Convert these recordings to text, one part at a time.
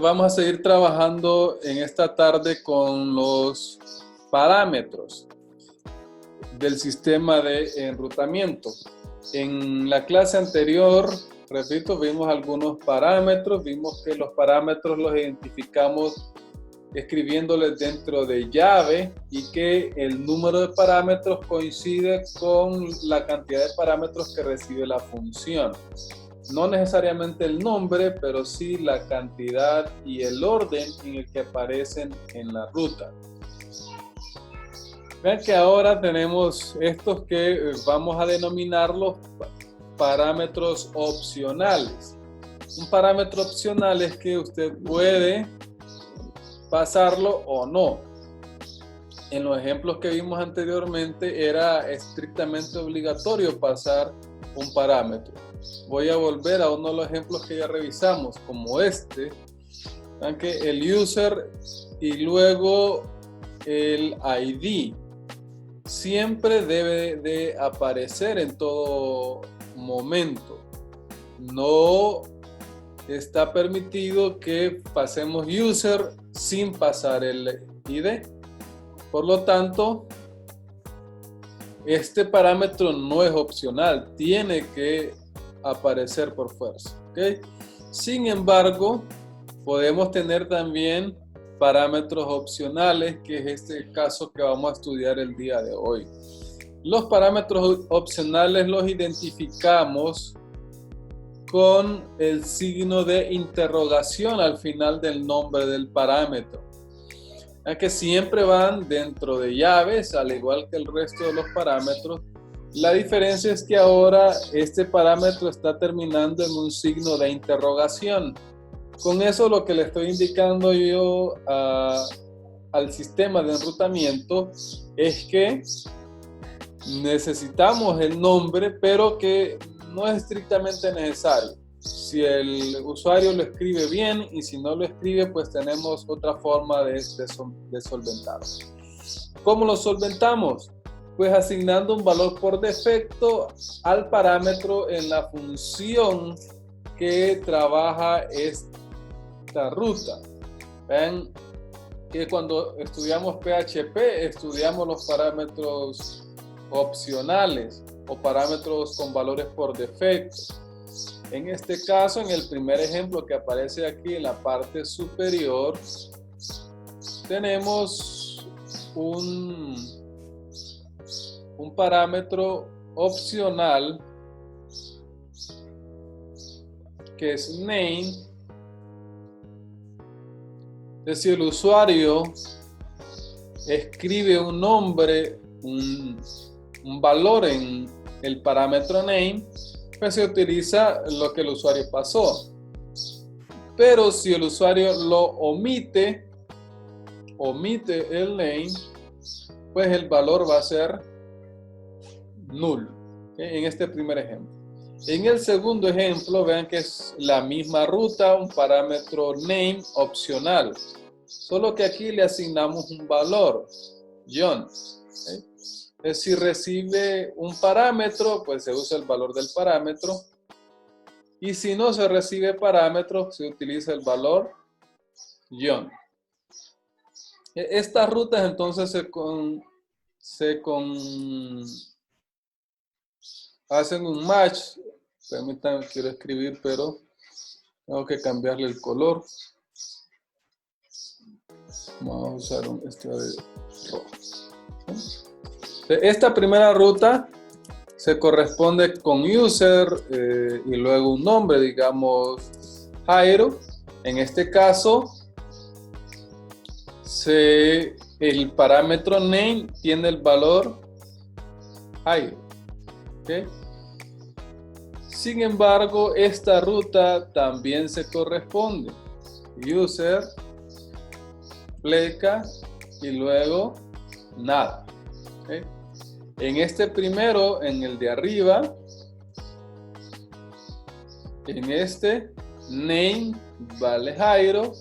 Vamos a seguir trabajando en esta tarde con los parámetros del sistema de enrutamiento. En la clase anterior, repito, vimos algunos parámetros, vimos que los parámetros los identificamos escribiéndoles dentro de llave y que el número de parámetros coincide con la cantidad de parámetros que recibe la función. No necesariamente el nombre, pero sí la cantidad y el orden en el que aparecen en la ruta. Vean que ahora tenemos estos que vamos a denominar los parámetros opcionales. Un parámetro opcional es que usted puede pasarlo o no. En los ejemplos que vimos anteriormente era estrictamente obligatorio pasar un parámetro. Voy a volver a uno de los ejemplos que ya revisamos, como este. Vean que el user y luego el ID siempre debe de aparecer en todo momento. No está permitido que pasemos user sin pasar el ID. Por lo tanto, este parámetro no es opcional, tiene que aparecer por fuerza, ¿okay? Sin embargo, podemos tener también parámetros opcionales, que es este caso que vamos a estudiar el día de hoy. Los parámetros opcionales los identificamos con el signo de interrogación al final del nombre del parámetro. Que siempre van dentro de llaves, al igual que el resto de los parámetros. La diferencia es que ahora este parámetro está terminando en un signo de interrogación. Con eso lo que le estoy indicando yo al sistema de enrutamiento es que necesitamos el nombre, pero que no es estrictamente necesario. Si el usuario lo escribe bien y si no lo escribe, pues tenemos otra forma de solventarlo. ¿Cómo lo solventamos? Pues asignando un valor por defecto al parámetro en la función que trabaja esta ruta. Ven que cuando estudiamos PHP, estudiamos los parámetros opcionales o parámetros con valores por defecto. En este caso, en el primer ejemplo que aparece aquí en la parte superior, tenemos un parámetro opcional que es name. Si el usuario escribe un nombre, un valor en el parámetro name, pues se utiliza lo que el usuario pasó. Pero si el usuario lo omite el name, pues el valor va a ser null, ¿okay? En este primer ejemplo. En el segundo ejemplo, vean que es la misma ruta, un parámetro name opcional, solo que aquí le asignamos un valor, John. ¿Okay? Si recibe un parámetro, pues se usa el valor del parámetro. Y si no se recibe parámetro, se utiliza el valor John. Estas rutas entonces hacen un match. Permítanme, quiero escribir, pero tengo que cambiarle el color. Vamos a usar este de rojo. Esta primera ruta se corresponde con user y luego un nombre, digamos Jairo. En este caso, el parámetro name tiene el valor Jairo. ¿Okay? Sin embargo, esta ruta también se corresponde. User, pleca y luego nada. ¿Okay? En este primero, en el de arriba, en este name vale Jairo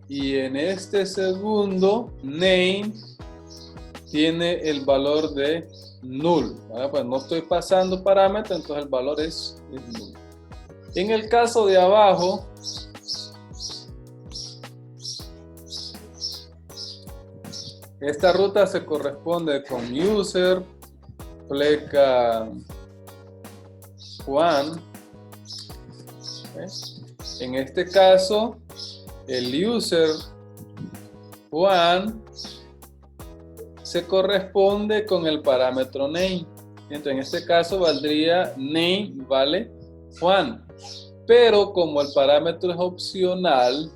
y en este segundo name tiene el valor de null. ¿Vale? Pues no estoy pasando parámetro, entonces el valor es null. En el caso de abajo, Esta ruta se corresponde con user, pleca Juan. ¿Okay? En este caso, el user Juan se corresponde con el parámetro name. Entonces, en este caso valdría name vale Juan. Pero como el parámetro es opcional,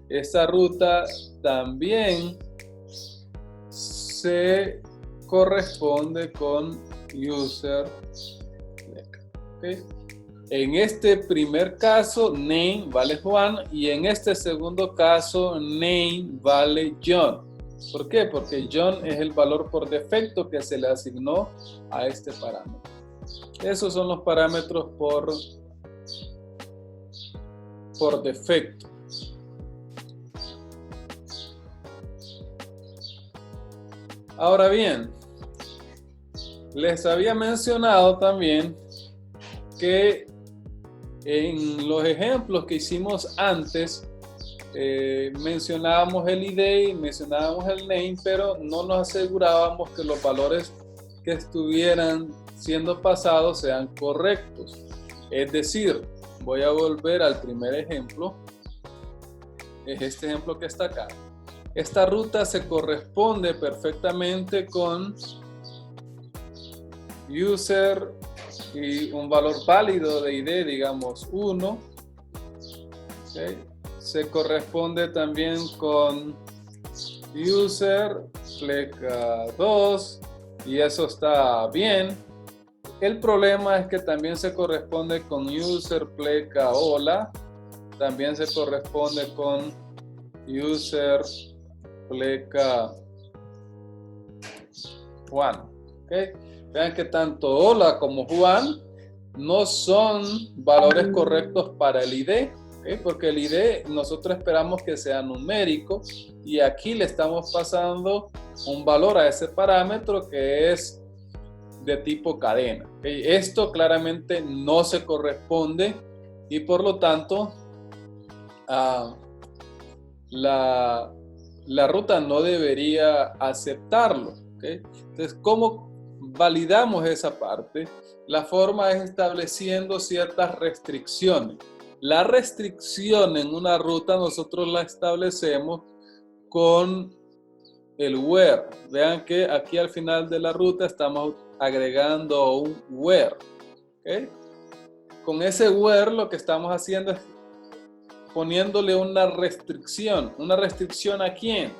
esta ruta también se corresponde con user. ¿Okay? En este primer caso, name vale Juan y en este segundo caso, name vale John. ¿Por qué? Porque John es el valor por defecto que se le asignó a este parámetro. Esos son los parámetros por defecto. Ahora bien, les había mencionado también que en los ejemplos que hicimos antes, mencionábamos el ID, mencionábamos el name, pero no nos asegurábamos que los valores que estuvieran siendo pasados sean correctos. Es decir, voy a volver al primer ejemplo, es este ejemplo que está acá. Esta ruta se corresponde perfectamente con user y un valor válido de ID, digamos 1. ¿Okay? Se corresponde también con user, pleca 2, y eso está bien. El problema es que también se corresponde con user, pleca hola, también se corresponde con user, pleca Juan. ¿Okay? Vean que tanto hola como Juan no son valores correctos para el ID, ¿okay? Porque el ID nosotros esperamos que sea numérico y aquí le estamos pasando un valor a ese parámetro que es de tipo cadena. ¿Okay? Esto claramente no se corresponde y por lo tanto la ruta no debería aceptarlo. ¿Okay? Entonces, ¿cómo validamos esa parte? La forma es estableciendo ciertas restricciones. La restricción en una ruta nosotros la establecemos con el where. Vean que aquí al final de la ruta estamos agregando un where. ¿Okay? Con ese where lo que estamos haciendo es poniéndole una restricción. ¿Una restricción a quién?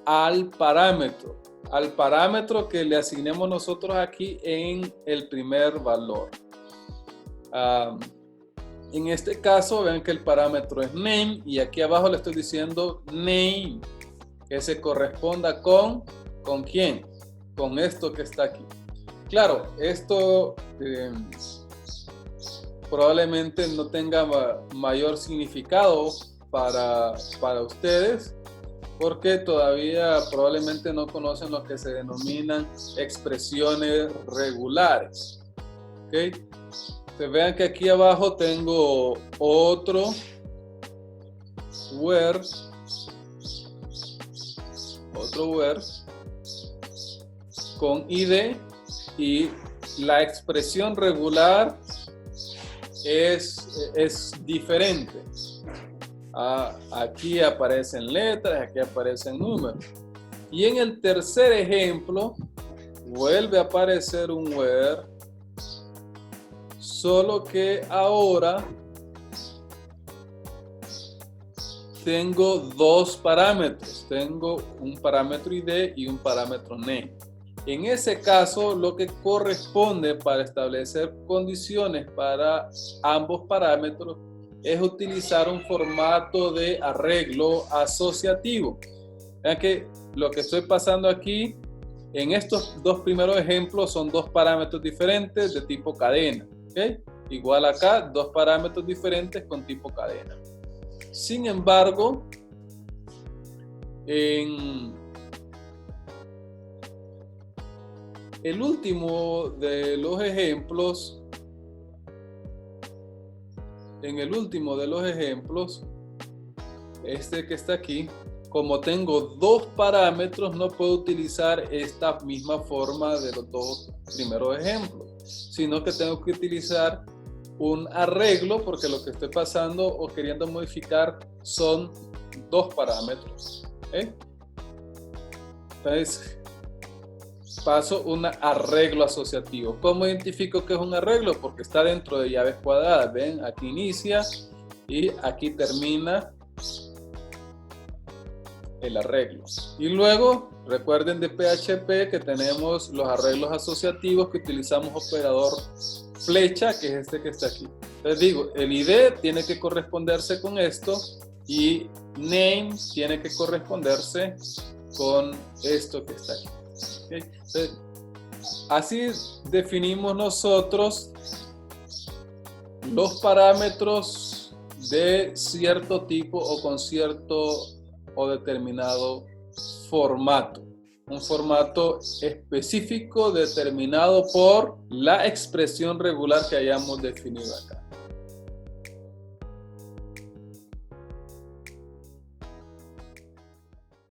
Al parámetro que le asignemos nosotros aquí en el primer valor. En este caso, vean que el parámetro es name y aquí abajo le estoy diciendo name, que se corresponda ¿con quién? Con esto que está aquí. Claro, esto probablemente no tenga mayor significado para ustedes, porque todavía probablemente no conocen lo que se denominan expresiones regulares. ¿Okay? Entonces vean que aquí abajo tengo otro where con ID y la expresión regular es diferente. Aquí aparecen letras, aquí aparecen números. Y en el tercer ejemplo vuelve a aparecer un where, solo que ahora tengo dos parámetros. Tengo un parámetro ID y un parámetro name. En ese caso, lo que corresponde para establecer condiciones para ambos parámetros es utilizar un formato de arreglo asociativo. Vean que lo que estoy pasando aquí en estos dos primeros ejemplos son dos parámetros diferentes de tipo cadena. ¿Okay? Igual acá, dos parámetros diferentes con tipo cadena. Sin embargo, en el último de los ejemplos, este que está aquí, como tengo dos parámetros, no puedo utilizar esta misma forma de los dos primeros ejemplos, sino que tengo que utilizar un arreglo, porque lo que estoy pasando o queriendo modificar son dos parámetros. Entonces, paso un arreglo asociativo. ¿Cómo identifico que es un arreglo? Porque está dentro de llaves cuadradas. ¿Ven? Aquí inicia y aquí termina el arreglo. Y luego, recuerden de PHP que tenemos los arreglos asociativos que utilizamos operador flecha, que es este que está aquí. Les digo, el ID tiene que corresponderse con esto y name tiene que corresponderse con esto que está aquí. ¿Okay? Entonces, así definimos nosotros los parámetros de cierto tipo o con cierto o determinado formato. Un formato específico determinado por la expresión regular que hayamos definido acá.